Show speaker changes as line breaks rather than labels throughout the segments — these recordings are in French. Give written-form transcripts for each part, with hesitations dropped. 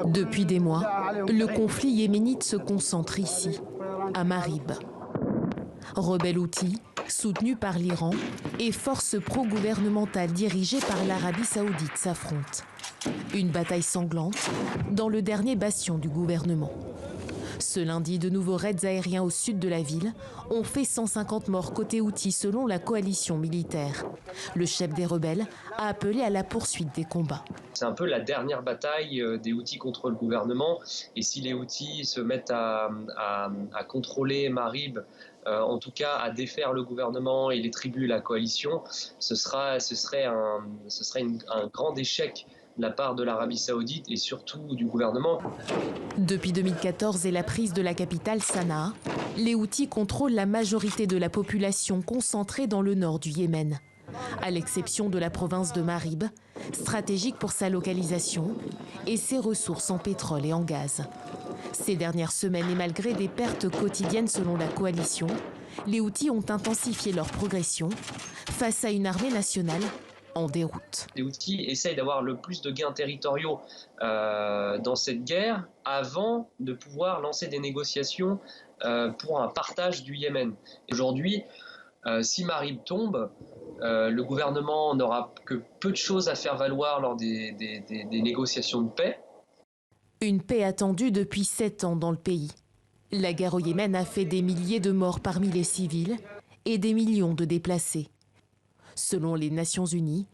Depuis des mois, le conflit yéménite se concentre ici, à Marib. Rebelles houthis, soutenus par l'Iran, et forces pro-gouvernementales dirigées par l'Arabie saoudite s'affrontent. Une bataille sanglante dans le dernier bastion du gouvernement. Ce lundi, de nouveaux raids aériens au sud de la ville ont fait 150 morts côté houthi selon la coalition militaire. Le chef des rebelles a appelé à la poursuite des combats.
C'est un peu la dernière bataille des Houthis contre le gouvernement. Et si les Houthis se mettent à contrôler Marib, en tout cas à défaire le gouvernement et les tribus, la coalition, ce serait un grand échec de la part de l'Arabie saoudite et surtout du gouvernement.
Depuis 2014 et la prise de la capitale Sanaa, les Houthis contrôlent la majorité de la population concentrée dans le nord du Yémen, à l'exception de la province de Marib, stratégique pour sa localisation et ses ressources en pétrole et en gaz. Ces dernières semaines, et malgré des pertes quotidiennes selon la coalition, les Houthis ont intensifié leur progression face à une armée nationale en déroute.
Les Houthis essayent d'avoir le plus de gains territoriaux dans cette guerre avant de pouvoir lancer des négociations pour un partage du Yémen. Aujourd'hui, si Marib tombe, le gouvernement n'aura que peu de choses à faire valoir lors des négociations de paix.
Une paix attendue depuis 7 ans dans le pays. La guerre au Yémen a fait des milliers de morts parmi les civils et des millions de déplacés. Selon les Nations Unies,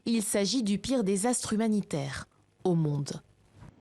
il s'agit du pire désastre humanitaire au monde.